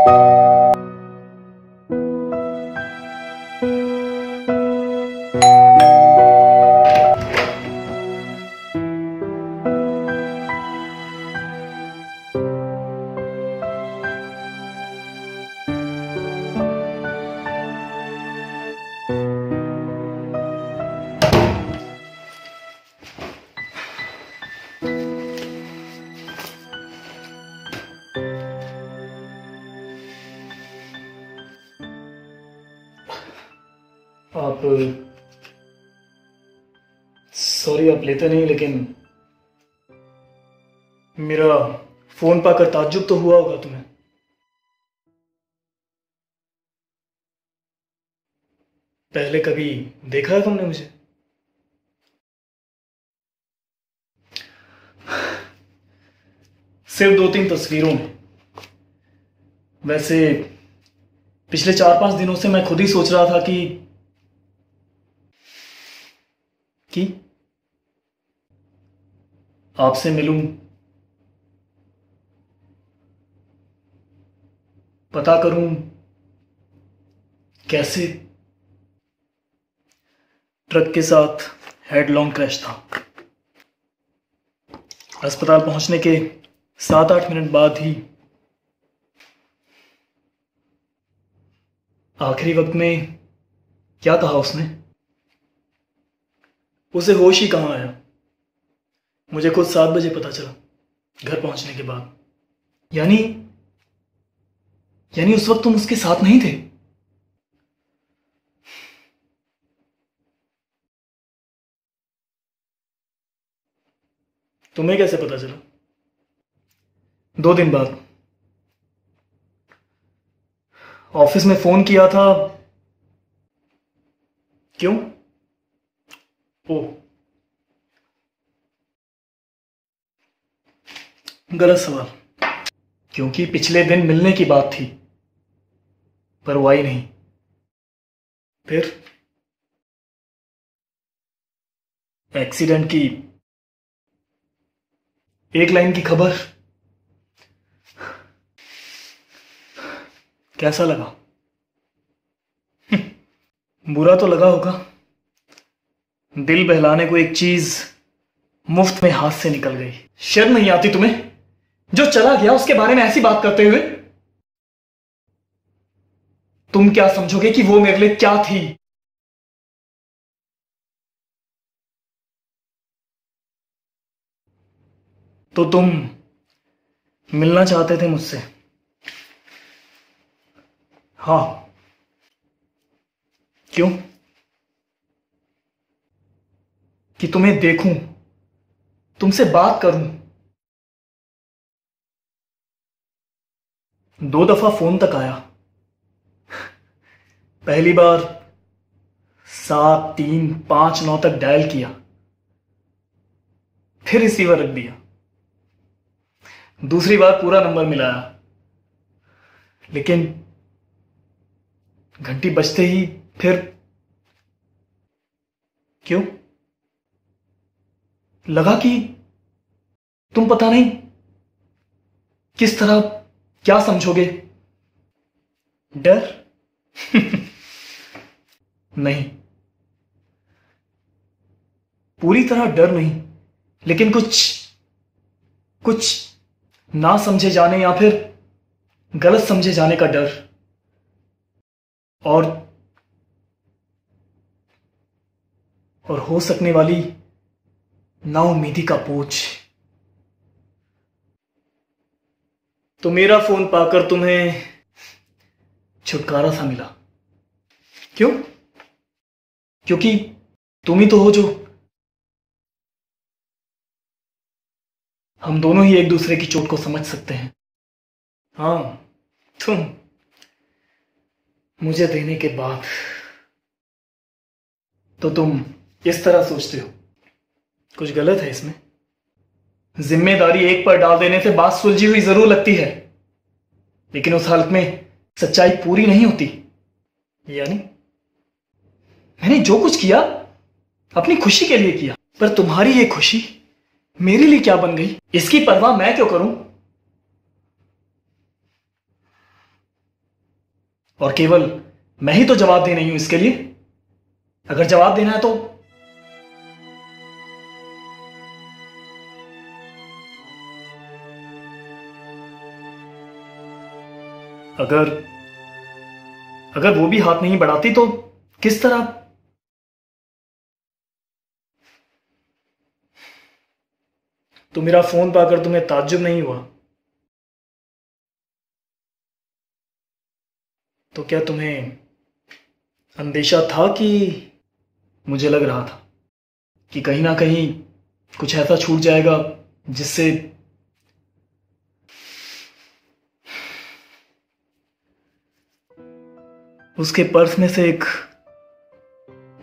आप सॉरी आप लेते नहीं, लेकिन मेरा फोन पाकर ताज्जुब तो हुआ होगा तुम्हें। पहले कभी देखा है तुमने मुझे? सिर्फ 2-3 तस्वीरों में। वैसे पिछले 4-5 दिनों से मैं खुद ही सोच रहा था कि आपसे मिलूं, पता करूं कैसे। ट्रक के साथ हेडलॉन्ग क्रैश था। अस्पताल पहुंचने के 7-8 मिनट बाद ही आखिरी वक्त में क्या कहा उसने, उसे होश ही कहां आया। मुझे खुद 7 बजे पता चला, घर पहुंचने के बाद। यानी उस वक्त तुम उसके साथ नहीं थे? तुम्हें कैसे पता चला? 2 दिन बाद ऑफिस में फोन किया था। क्यों? ओ, गलत सवाल। क्योंकि पिछले दिन मिलने की बात थी, पर वो आई नहीं। फिर एक्सीडेंट की 1 लाइन की खबर। कैसा लगा? बुरा तो लगा होगा। दिल बहलाने को एक चीज मुफ्त में हाथ से निकल गई। शर्म नहीं आती तुम्हें? जो चला गया उसके बारे में ऐसी बात करते हुए। तुम क्या समझोगे कि वो मेरे लिए क्या थी? तो तुम मिलना चाहते थे मुझसे? हाँ। क्यों? कि तुम्हें देखूं, तुमसे बात करूं। 2 दफा फोन तक आया। पहली बार 7-3-5-9 तक डायल किया, फिर रिसीवर रख दिया। दूसरी बार पूरा नंबर मिलाया, लेकिन घंटी बजते ही फिर। क्यों? लगा कि तुम पता नहीं किस तरह क्या समझोगे। डर? नहीं, पूरी तरह डर नहीं, लेकिन कुछ ना समझे जाने या फिर गलत समझे जाने का डर। और हो सकने वाली नाउम्मीदी का बोझ। तो मेरा फोन पाकर तुम्हें छुटकारा सा मिला। क्यों? क्योंकि तुम ही तो हो जो हम दोनों ही एक दूसरे की चोट को समझ सकते हैं। हाँ, तुम मुझे देने के बाद तो तुम इस तरह सोचते हो। कुछ गलत है इसमें? जिम्मेदारी एक पर डाल देने से बात सुलझी हुई जरूर लगती है, लेकिन उस हालत में सच्चाई पूरी नहीं होती। यानी मैंने जो कुछ किया अपनी खुशी के लिए किया, पर तुम्हारी ये खुशी मेरे लिए क्या बन गई, इसकी परवाह मैं क्यों करूं? और केवल मैं ही तो जवाब दे नहीं हूं इसके लिए। अगर जवाब देना है तो अगर अगर वो भी हाथ नहीं बढ़ाती तो किस तरह? तो मेरा फोन पाकर तुम्हें ताज्जुब नहीं हुआ? तो क्या तुम्हें अंदेशा था कि मुझे लग रहा था कि कहीं ना कहीं कुछ ऐसा छूट जाएगा जिससे उसके पर्स में से एक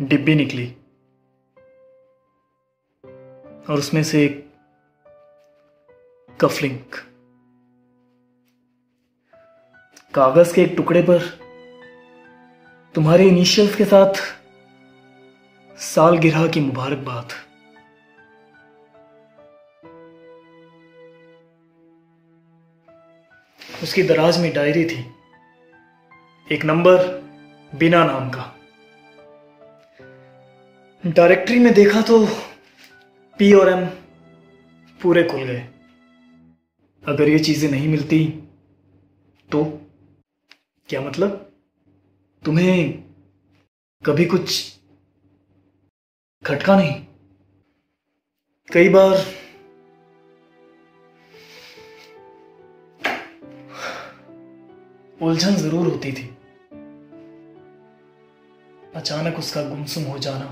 डिब्बी निकली और उसमें से एक कफलिंक, कागज के एक टुकड़े पर तुम्हारे इनिशियल्स के साथ सालगिरह की मुबारकबाद। उसकी दराज में डायरी थी, एक नंबर बिना नाम का। डायरेक्टरी में देखा तो पी और एम पूरे खुल गए। अगर ये चीजें नहीं मिलती तो क्या मतलब? तुम्हें कभी कुछ खटका नहीं? कई बार उलझन जरूर होती थी, अचानक उसका गुमसुम हो जाना,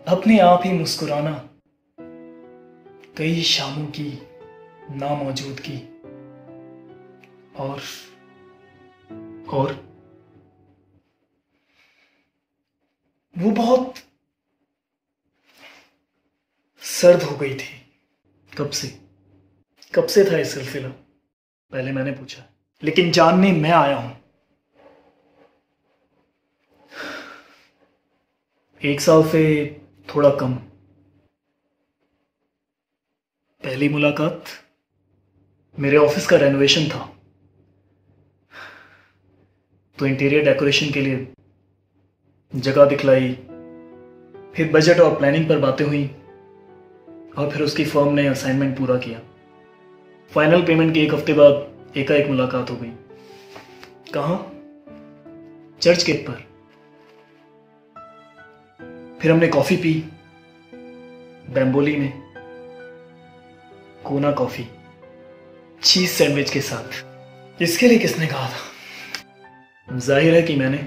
अपने आप ही मुस्कुराना, कई शामों की नामौजूदगी और वो बहुत सर्द हो गई थी। कब से था ये सिलसिला? पहले मैंने पूछा, लेकिन जानने मैं आया हूं। 1 साल से थोड़ा कम। पहली मुलाकात मेरे ऑफिस का रेनोवेशन था, तो इंटीरियर डेकोरेशन के लिए जगह दिखलाई, फिर बजट और प्लानिंग पर बातें हुई और फिर उसकी फर्म ने असाइनमेंट पूरा किया। फाइनल पेमेंट के 1 हफ्ते बाद एकाएक मुलाकात हो गई। कहाँ? चर्च गेट पर। फिर हमने कॉफी पी, बैम्बोली में, कोना कॉफी, चीज सैंडविच के साथ। इसके लिए किसने कहा था? जाहिर है कि मैंने।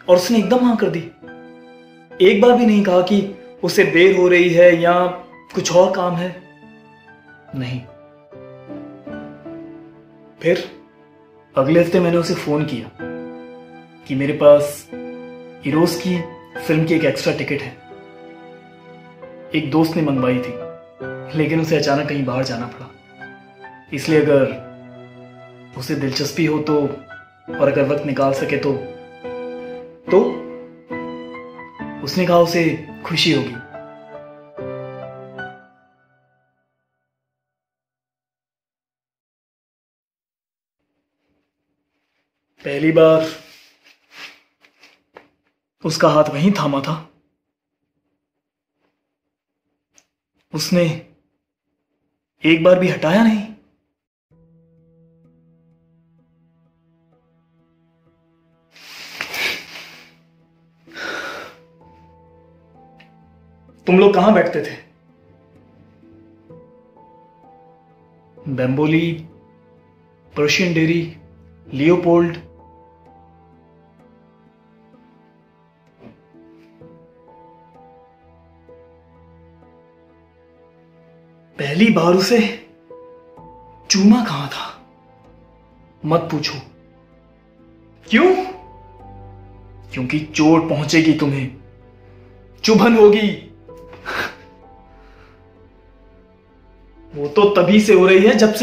और उसने एकदम हाँ कर दी। एक बार भी नहीं कहा कि उसे देर हो रही है या कुछ और काम है। नहीं। फिर अगले हफ्ते मैंने उसे फोन किया कि मेरे पास इरोज की फिल्म की एक एक्स्ट्रा टिकट है। एक दोस्त ने मंगवाई थी, लेकिन उसे अचानक कहीं बाहर जाना पड़ा। इसलिए अगर उसे दिलचस्पी हो तो, और अगर वक्त निकाल सके तो उसने कहा उसे खुशी होगी। पहली बार उसका हाथ वहीं थामा था। उसने एक बार भी हटाया नहीं। तुम लोग कहां बैठते थे? बेम्बोली, पर्शियन डेरी, लियोपोल्ड। पहली बार उसे चूमा कहां था? मत पूछो। क्यों? क्योंकि चोट पहुंचेगी तुम्हें, चुभन होगी। वो तो तभी से हो रही है जब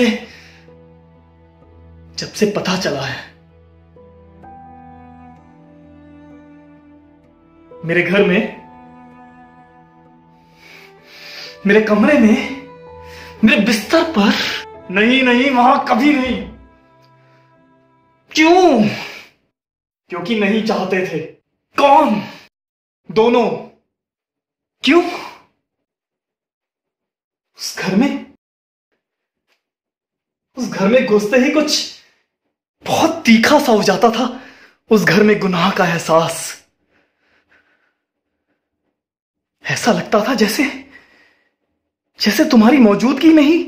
से पता चला है। मेरे घर में, मेरे कमरे में, मेरे बिस्तर पर। नहीं, वहां कभी नहीं। क्यों? क्योंकि नहीं चाहते थे। कौन? दोनों। क्यों? उस घर में घुसते ही कुछ बहुत तीखा सा हो जाता था। उस घर में गुनाह का एहसास। ऐसा लगता था जैसे जैसे तुम्हारी मौजूदगी में ही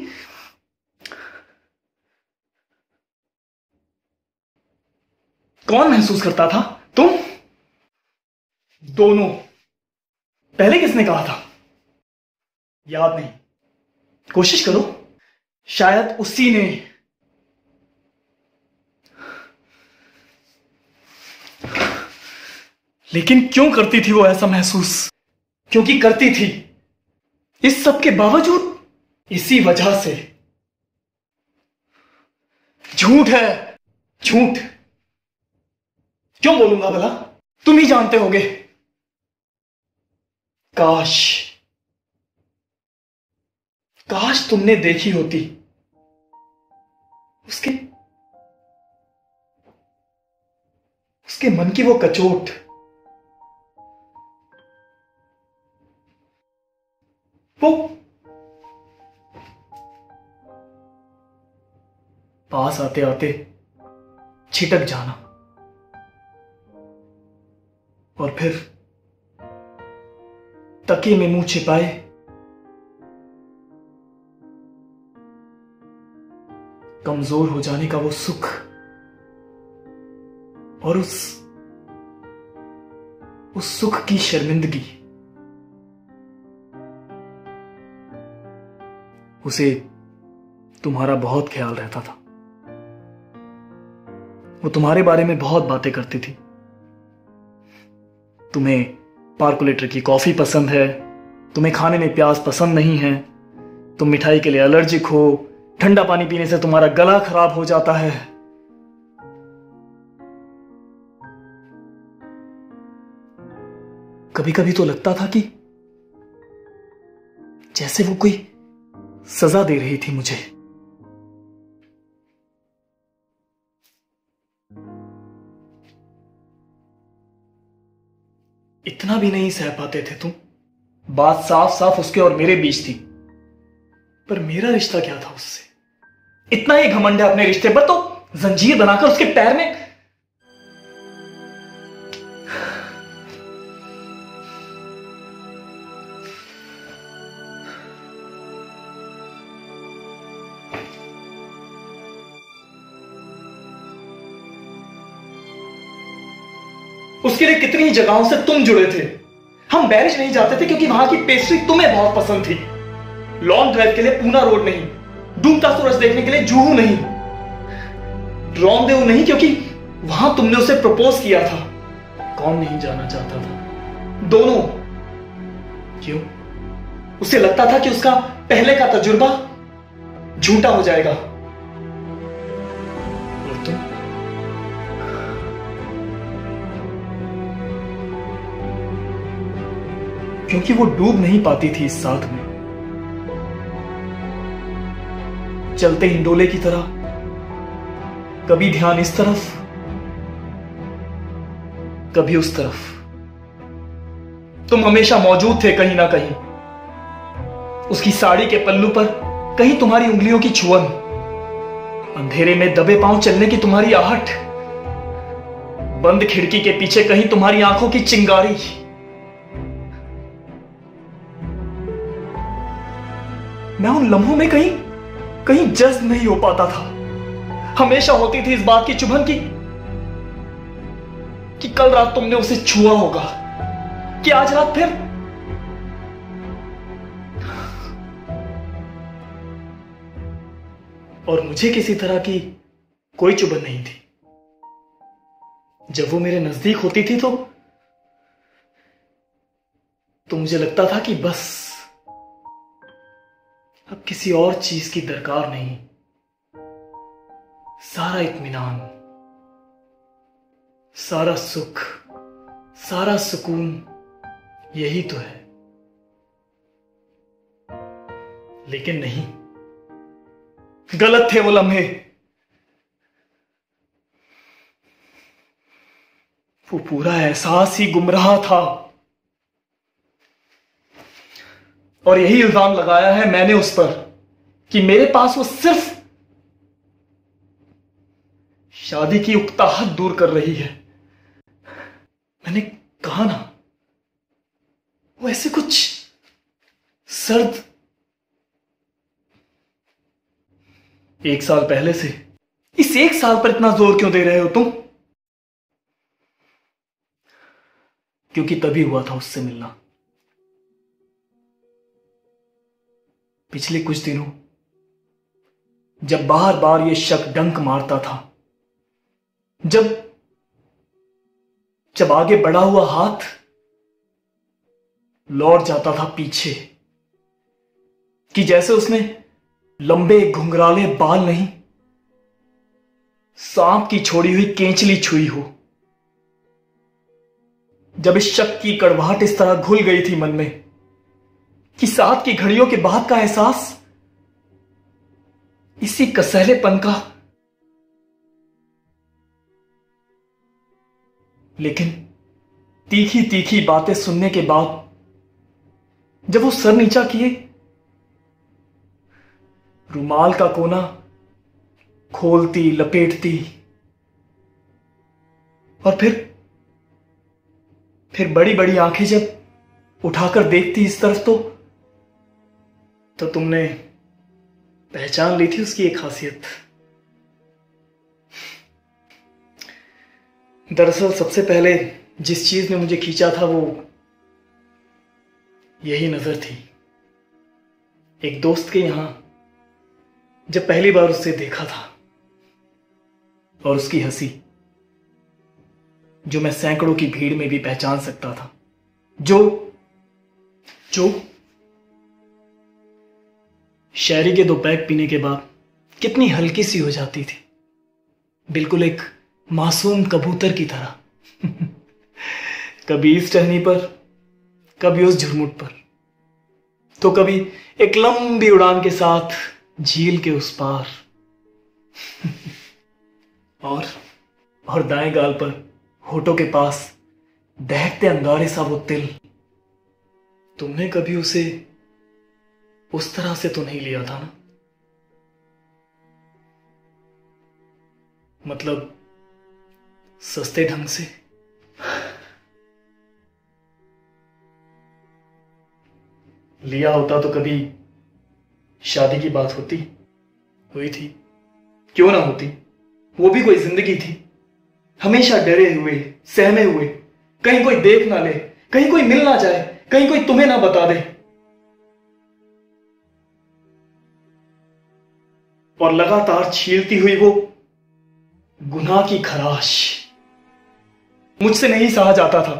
कौन महसूस करता था? तुम? दोनों। पहले किसने कहा था? याद नहीं। कोशिश करो, शायद उसी ने। लेकिन क्यों करती थी वो ऐसा महसूस? क्योंकि करती थी। इस सब के बावजूद इसी वजह से। झूठ है, झूठ। क्यों बोलूंगा भला? तुम ही जानते होगे। काश काश तुमने देखी होती उसके उसके मन की वो कचोट। वो पास आते आते छिटक जाना और फिर तकिए में मुंह छिपाए कमजोर हो जाने का वो सुख और उस सुख की शर्मिंदगी। उसे तुम्हारा बहुत ख्याल रहता था। वो तुम्हारे बारे में बहुत बातें करती थी। तुम्हें पार्कुलेटर की कॉफी पसंद है, तुम्हें खाने में प्याज पसंद नहीं है, तुम मिठाई के लिए एलर्जिक हो, ठंडा पानी पीने से तुम्हारा गला खराब हो जाता है। कभी कभी तो लगता था कि जैसे वो कोई सजा दे रही थी मुझे। इतना भी नहीं सह पाते थे तुम। बात साफ साफ उसके और मेरे बीच थी, पर मेरा रिश्ता क्या था उससे? इतना ही घमंड है अपने रिश्ते पर तो जंजीर बनाकर उसके पैर में। उसके लिए कितनी ही जगहों से तुम जुड़े थे। हम बैरिज नहीं जाते थे क्योंकि वहां की पेस्ट्री तुम्हें बहुत पसंद थी। लॉन्ग ड्राइव के लिए पूना रोड नहीं, डूबता सूरज देखने के लिए जुहू नहीं, रोमदेव नहीं क्योंकि वहां तुमने उसे प्रपोज किया था। कौन नहीं जाना चाहता था? दोनों। क्यों? उसे लगता था कि उसका पहले का तजुर्बा झूठा हो जाएगा। और तुम? क्योंकि वो डूब नहीं पाती थी इस साथ में। चलते हिंडोले की तरह कभी ध्यान इस तरफ, कभी उस तरफ। तुम हमेशा मौजूद थे कहीं ना कहीं। उसकी साड़ी के पल्लू पर कहीं तुम्हारी उंगलियों की छुअन, अंधेरे में दबे पांव चलने की तुम्हारी आहट, बंद खिड़की के पीछे कहीं तुम्हारी आंखों की चिंगारी। मैं उन लम्हों में कहीं कहीं जज्ब नहीं हो पाता था। हमेशा होती थी इस बात की चुभन कि कल रात तुमने उसे छुआ होगा, कि आज रात फिर। और मुझे किसी तरह की कोई चुभन नहीं थी। जब वो मेरे नजदीक होती थी तो मुझे लगता था कि बस अब किसी और चीज की दरकार नहीं। सारा इत्मीनान, सारा सुख, सारा सुकून यही तो है। लेकिन नहीं, गलत थे वो लम्हे। वो पूरा एहसास ही गुमराह था। और यही इल्जाम लगाया है मैंने उस पर कि मेरे पास वो सिर्फ शादी की उकताहट दूर कर रही है। मैंने कहा ना, वो ऐसे कुछ सर्द। 1 साल पहले से इस 1 साल पर इतना जोर क्यों दे रहे हो तुम? क्योंकि तभी हुआ था उससे मिलना। पिछले कुछ दिनों जब बार बार ये शक डंक मारता था, जब आगे बढ़ा हुआ हाथ लौट जाता था पीछे, कि जैसे उसने लंबे घुंघराले बाल नहीं, सांप की छोड़ी हुई केंचली छुई हो। जब इस शक की कड़वाहट इस तरह घुल गई थी मन में कि 7 की घड़ियों के बाद का एहसास इसी कसैलेपन का। लेकिन तीखी तीखी बातें सुनने के बाद जब वो सर नीचा किए, रुमाल का कोना खोलती लपेटती और फिर बड़ी बड़ी आंखें जब उठाकर देखती इस तरफ, तो तुमने पहचान ली थी उसकी एक खासियत। दरअसल सबसे पहले जिस चीज ने मुझे खींचा था वो यही नजर थी। एक दोस्त के यहां जब पहली बार उससे देखा था, और उसकी हंसी जो मैं सैकड़ों की भीड़ में भी पहचान सकता था, जो शहरी के 2 पैग पीने के बाद कितनी हल्की सी हो जाती थी, बिल्कुल एक मासूम कबूतर की तरह। कभी इस टहनी पर, कभी उस झुरमुट पर, तो कभी एक लंबी उड़ान के साथ झील के उस पार। और दाएं गाल पर होठों के पास दहकते अंगारे सा वो तिल। तुमने कभी उसे उस तरह से तो नहीं लिया था ना? मतलब सस्ते ढंग से। लिया होता तो कभी शादी की बात हुई थी। क्यों ना होती, वो भी कोई जिंदगी थी। हमेशा डरे हुए, सहमे हुए, कहीं कोई देख ना ले, कहीं कोई मिल ना जाए, कहीं कोई तुम्हें ना बता दे। और लगातार छीलती हुई वो गुनाह की खराश। मुझसे नहीं सहा जाता था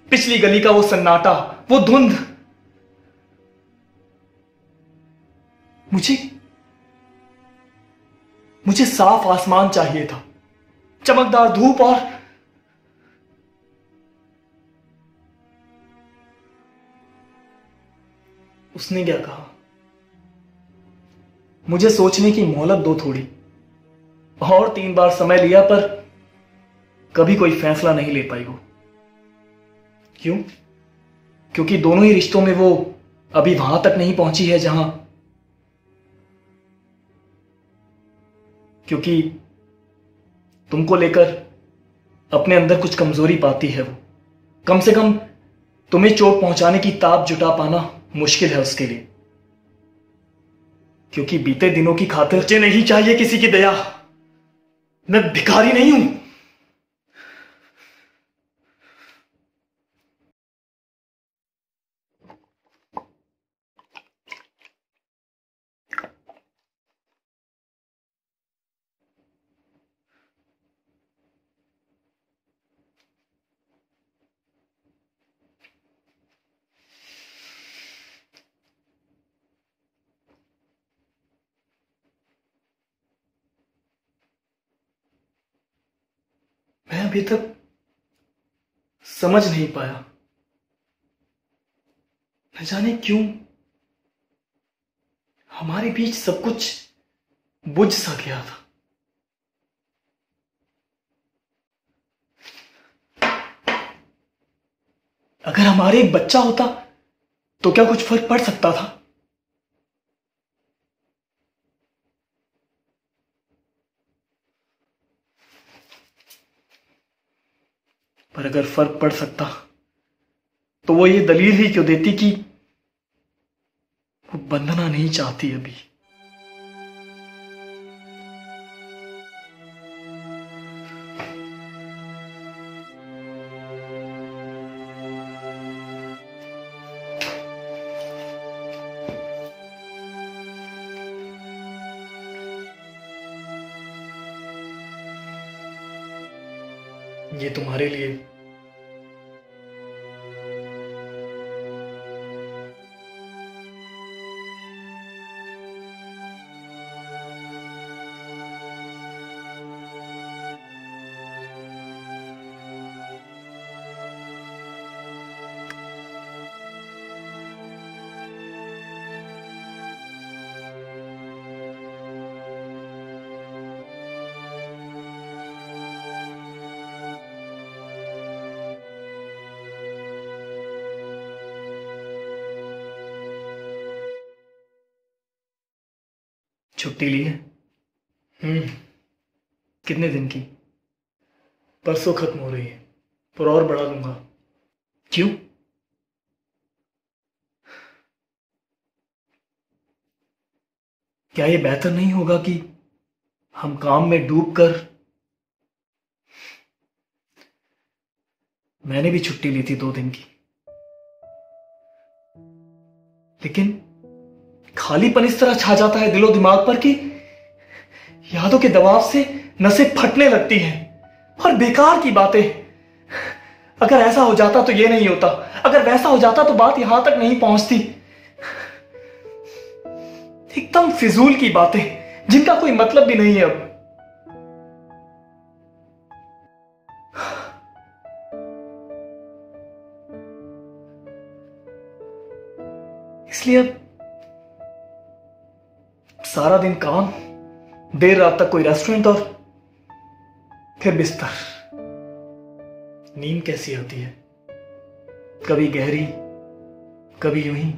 पिछली गली का वो सन्नाटा, वो धुंध। मुझे साफ आसमान चाहिए था, चमकदार धूप। और उसने क्या कहा? मुझे सोचने की मोहलत दो थोड़ी। और 3 बार समय लिया, पर कभी कोई फैसला नहीं ले पाई वो। क्यों? क्योंकि दोनों ही रिश्तों में वो अभी वहां तक नहीं पहुंची है जहां, क्योंकि तुमको लेकर अपने अंदर कुछ कमजोरी पाती है वो। कम से कम तुम्हें चोट पहुंचाने की ताब जुटा पाना मुश्किल है उसके लिए। क्योंकि बीते दिनों की खातिर मुझे नहीं चाहिए किसी की दया। मैं भिखारी नहीं हूं। मैं अभी तक समझ नहीं पाया, न जाने क्यों हमारे बीच सब कुछ बुझ सा गया था। अगर हमारे एक बच्चा होता तो क्या कुछ फर्क पड़ सकता था? पर अगर फर्क पड़ सकता तो वो ये दलील ही क्यों देती कि वो बंधना नहीं चाहती अभी। ये तुम्हारे लिए। छुट्टी ली है? कितने दिन की? परसों खत्म हो रही है, पर और बढ़ा लूंगा। क्यों? क्या ये बेहतर नहीं होगा कि हम काम में डूब कर। मैंने भी छुट्टी ली थी 2 दिन की, लेकिन खालीपन इस तरह छा जाता है दिलो दिमाग पर कि यादों के दबाव से नसें फटने लगती हैं। और बेकार की बातें। अगर ऐसा हो जाता तो ये नहीं होता, अगर वैसा हो जाता तो बात यहां तक नहीं पहुंचती। एकदम फिजूल की बातें जिनका कोई मतलब भी नहीं है अब। इसलिए अब सारा दिन काम, देर रात तक कोई रेस्टोरेंट और फिर बिस्तर। नींद कैसी आती है, कभी गहरी कभी यूं ही।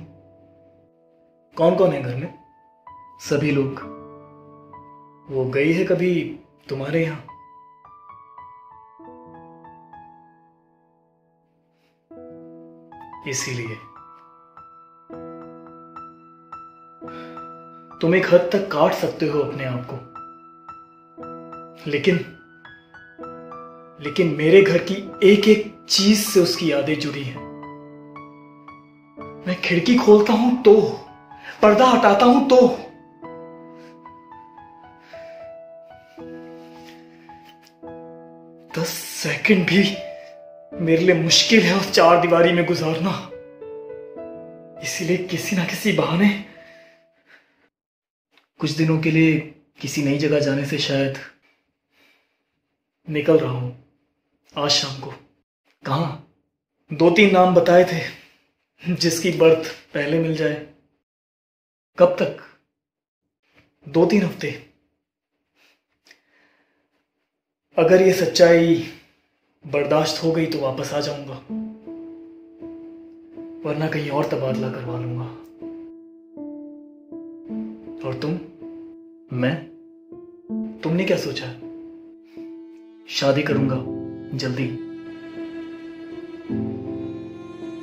कौन कौन है घर में? सभी लोग। वो गई है कभी तुम्हारे यहां? इसीलिए तुम एक हद तक काट सकते हो अपने आप को, लेकिन मेरे घर की एक एक चीज से उसकी यादें जुड़ी हैं। मैं खिड़की खोलता हूं तो, पर्दा हटाता हूं तो, 10 सेकंड भी मेरे लिए मुश्किल है उस 4 दीवारी में गुजारना। इसीलिए किसी ना किसी बहाने कुछ दिनों के लिए किसी नई जगह जाने से शायद निकल रहा हूं आज शाम को। कहां? 2-3 नाम बताए थे जिसकी बर्थ पहले मिल जाए। कब तक? 2-3 हफ्ते। अगर ये सच्चाई बर्दाश्त हो गई तो वापस आ जाऊंगा, वरना कहीं और तबादला करवा लूंगा। और तुम? तुमने क्या सोचा? शादी करूंगा जल्दी।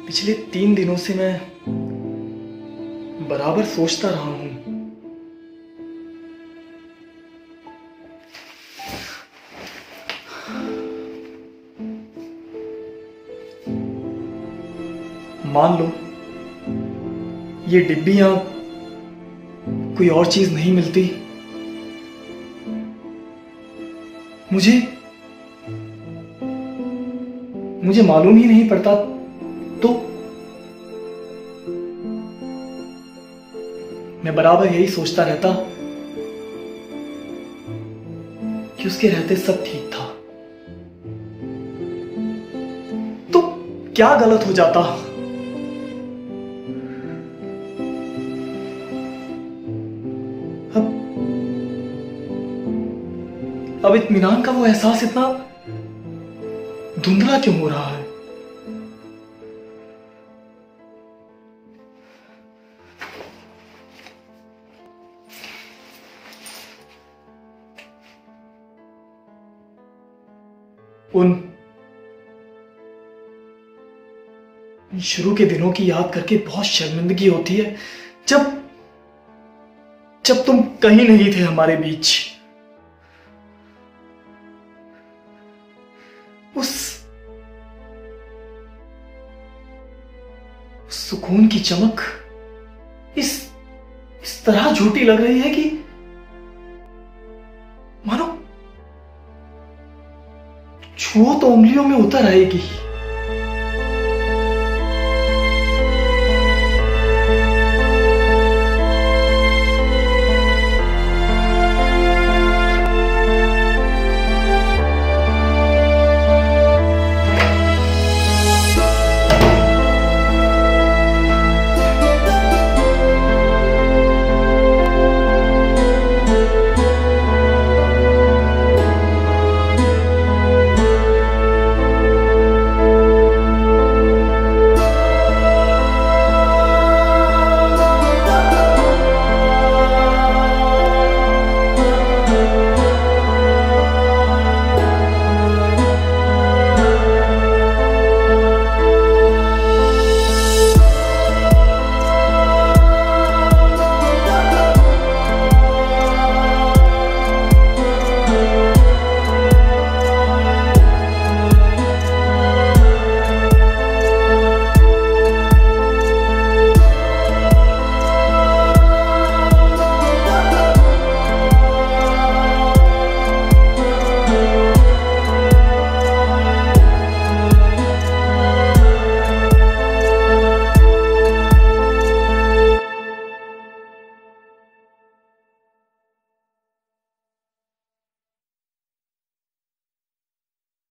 पिछले 3 दिनों से मैं बराबर सोचता रहा हूं। मान लो ये डिब्बियां कोई और चीज नहीं मिलती, मुझे मालूम ही नहीं पड़ता तो मैं बराबर यही सोचता रहता कि उसके रहते सब ठीक था। तो क्या गलत हो जाता? अब इत्मीनान का वो एहसास इतना धुंधला क्यों हो रहा है? उन शुरू के दिनों की याद करके बहुत शर्मिंदगी होती है, जब जब तुम कहीं नहीं थे हमारे बीच। उस सुकून की चमक इस तरह झूठी लग रही है कि मानो छुओ तो उंगलियों में उतर आएगी।